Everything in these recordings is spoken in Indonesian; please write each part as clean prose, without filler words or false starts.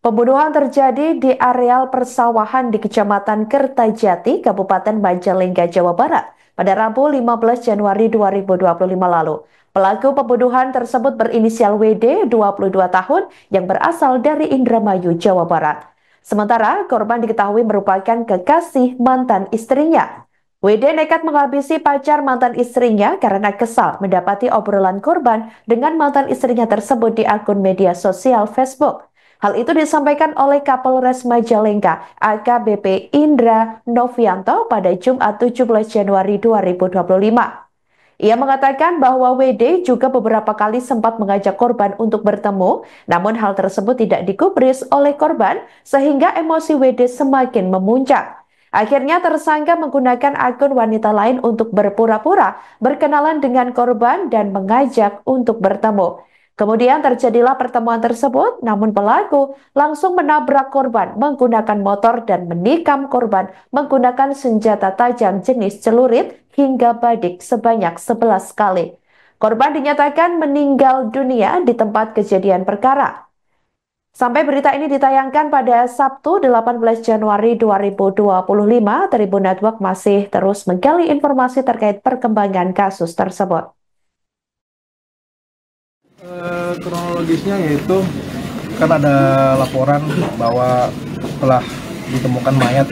Pembunuhan terjadi di areal persawahan di Kecamatan Kertajati, Kabupaten Majalengka, Jawa Barat pada Rabu 15 Januari 2025 lalu. Pelaku pembunuhan tersebut berinisial WD, 22 tahun, yang berasal dari Indramayu, Jawa Barat. Sementara korban diketahui merupakan kekasih mantan istrinya. WD nekat menghabisi pacar mantan istrinya karena kesal mendapati obrolan korban dengan mantan istrinya tersebut di akun media sosial Facebook. Hal itu disampaikan oleh Kapolres Majalengka, AKBP Indra Novianto pada Jumat 17 Januari 2025. Ia mengatakan bahwa WD juga beberapa kali sempat mengajak korban untuk bertemu, namun hal tersebut tidak digubris oleh korban sehingga emosi WD semakin memuncak. Akhirnya tersangka menggunakan akun wanita lain untuk berpura-pura berkenalan dengan korban dan mengajak untuk bertemu. Kemudian terjadilah pertemuan tersebut, namun pelaku langsung menabrak korban menggunakan motor dan menikam korban menggunakan senjata tajam jenis celurit hingga badik sebanyak 11 kali. Korban dinyatakan meninggal dunia di tempat kejadian perkara. Sampai berita ini ditayangkan pada Sabtu 18 Januari 2025, Tribun Network masih terus menggali informasi terkait perkembangan kasus tersebut. Kronologisnya yaitu kan ada laporan bahwa telah ditemukan mayat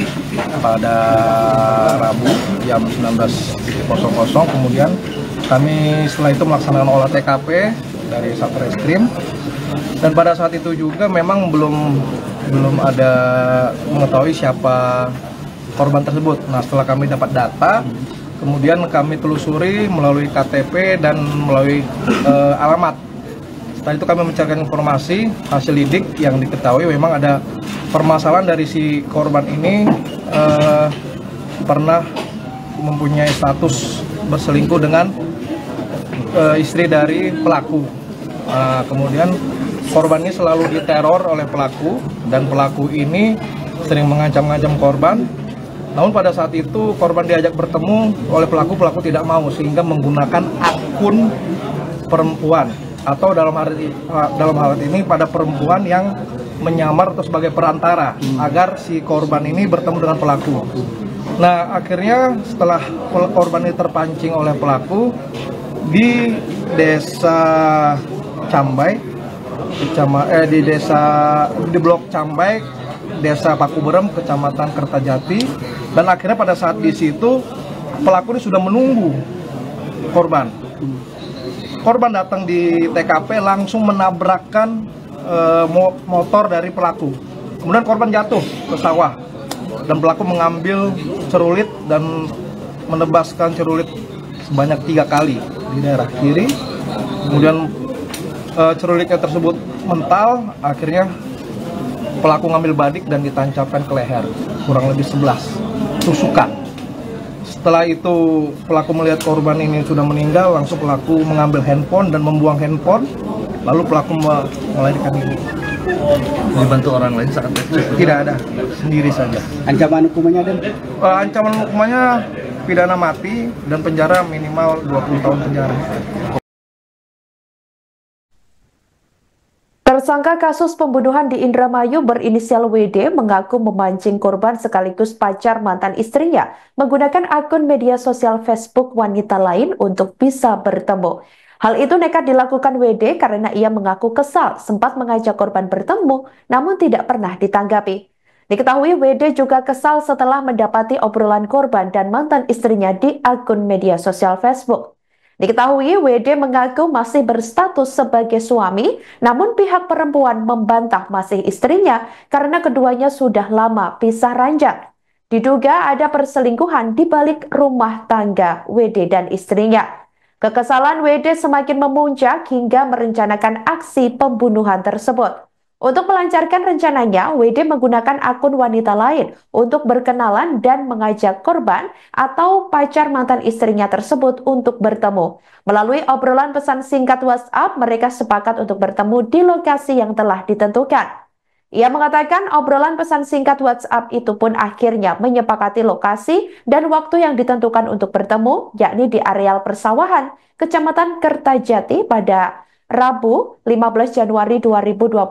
pada Rabu jam 19.00, kemudian kami setelah itu melaksanakan olah TKP dari Satreskrim, dan pada saat itu juga memang belum ada mengetahui siapa korban tersebut. Nah, setelah kami dapat data, kemudian kami telusuri melalui KTP dan melalui alamat. Setelah itu kami mencarikan informasi hasil lidik yang diketahui memang ada permasalahan dari si korban ini pernah mempunyai status berselingkuh dengan istri dari pelaku. Kemudian korban ini selalu diteror oleh pelaku dan pelaku ini sering mengancam-ngancam korban. Namun pada saat itu korban diajak bertemu oleh pelaku tidak mau sehingga menggunakan akun perempuan atau dalam hal ini pada perempuan yang menyamar atau sebagai perantara agar si korban ini bertemu dengan pelaku. Nah, akhirnya setelah korban ini terpancing oleh pelaku di desa Cambai, di blok Cambai, desa Pakuberem, Kecamatan Kertajati, dan akhirnya pada saat di situ pelaku ini sudah menunggu korban. Korban datang di TKP langsung menabrakkan motor dari pelaku. Kemudian korban jatuh ke sawah dan pelaku mengambil cerulit dan menebaskan cerulit sebanyak 3 kali di daerah kiri. Kemudian cerulitnya tersebut mental, akhirnya pelaku ngambil badik dan ditancapkan ke leher, kurang lebih 11 tusukan. Setelah itu pelaku melihat korban ini sudah meninggal, langsung pelaku mengambil handphone dan membuang handphone, lalu pelaku melarikan diri. Dibantu orang lain saat itu? Tidak ada, sendiri saja. Ancaman hukumannya ada? Ancaman hukumannya pidana mati dan penjara minimal 20 tahun penjara. Tersangka kasus pembunuhan di Indramayu berinisial WD mengaku memancing korban sekaligus pacar mantan istrinya menggunakan akun media sosial Facebook wanita lain untuk bisa bertemu. Hal itu nekat dilakukan WD karena ia mengaku kesal sempat mengajak korban bertemu namun tidak pernah ditanggapi. Diketahui WD juga kesal setelah mendapati obrolan korban dan mantan istrinya di akun media sosial Facebook. Diketahui WD mengaku masih berstatus sebagai suami, namun pihak perempuan membantah masih istrinya karena keduanya sudah lama pisah ranjang. Diduga ada perselingkuhan di balik rumah tangga WD dan istrinya. Kekesalan WD semakin memuncak hingga merencanakan aksi pembunuhan tersebut. Untuk melancarkan rencananya, WD menggunakan akun wanita lain untuk berkenalan dan mengajak korban atau pacar mantan istrinya tersebut untuk bertemu. Melalui obrolan pesan singkat WhatsApp, mereka sepakat untuk bertemu di lokasi yang telah ditentukan. Ia mengatakan obrolan pesan singkat WhatsApp itu pun akhirnya menyepakati lokasi dan waktu yang ditentukan untuk bertemu, yakni di areal persawahan, Kecamatan Kertajati pada Rabu 15 Januari 2025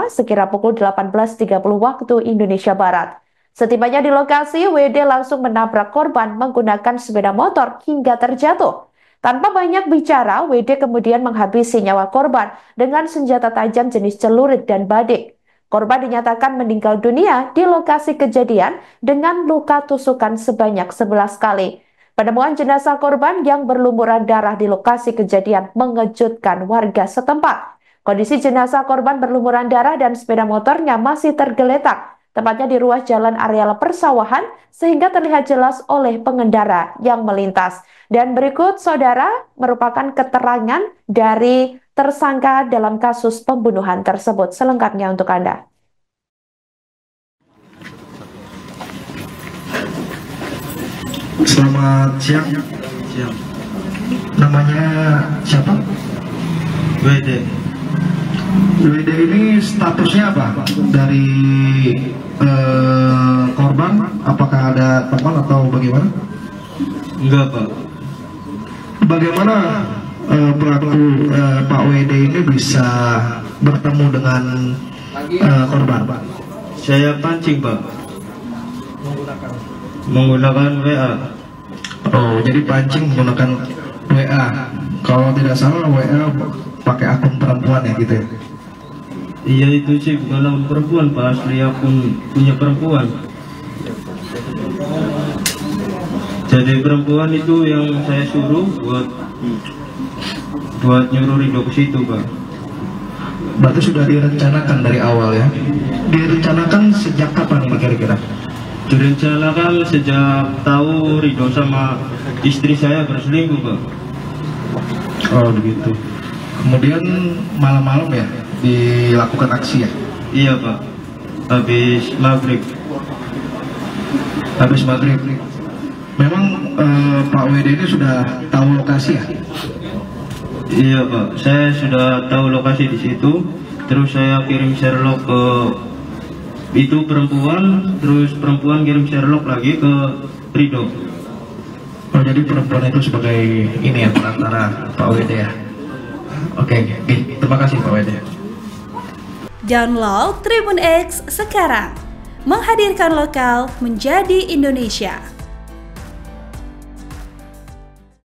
sekira pukul 18.30 waktu Indonesia Barat. Setibanya di lokasi, WD langsung menabrak korban menggunakan sepeda motor hingga terjatuh. Tanpa banyak bicara, WD kemudian menghabisi nyawa korban dengan senjata tajam jenis celurit dan badik. Korban dinyatakan meninggal dunia di lokasi kejadian dengan luka tusukan sebanyak 11 kali. Penemuan jenazah korban yang berlumuran darah di lokasi kejadian mengejutkan warga setempat. Kondisi jenazah korban berlumuran darah dan sepeda motornya masih tergeletak, tepatnya di ruas jalan areal persawahan, sehingga terlihat jelas oleh pengendara yang melintas. Dan berikut, saudara, merupakan keterangan dari tersangka dalam kasus pembunuhan tersebut. Selengkapnya untuk Anda. Selamat siang. Siang. Namanya siapa? WD. WD ini statusnya apa? Dari korban, apakah ada teman atau bagaimana? Enggak, Pak. Bagaimana pelaku Pak WD ini bisa bertemu dengan korban, Pak? Saya pancing, Pak. Menggunakan WA. Oh, jadi pancing menggunakan WA. Kalau tidak salah WA pakai akun perempuan ya gitu ya? Iya, itu sih bukan akun perempuan, Pak. Asli akun punya perempuan. Jadi perempuan itu yang saya suruh buat nyuruh Ridho ke situ, Pak. Berarti sudah direncanakan dari awal ya? Direncanakan sejak kapan ini kira-kira? Direncanakan sejak tahu Ridho sama istri saya berselingkuh, Pak. Oh begitu. Kemudian malam-malam ya dilakukan aksi ya? Iya, Pak. Habis maghrib. Habis maghrib. Memang Pak WD ini sudah tahu lokasi ya? Iya, Pak. Saya sudah tahu lokasi di situ. Terus saya kirim Sherlock ke itu perempuan, terus perempuan kirim Sherlock lagi ke Ridho. Oh, jadi perempuan itu sebagai ini ya, perantara Pak WD ya? Oke, terima kasih Pak WD. Download Tribun X sekarang, menghadirkan lokal menjadi Indonesia.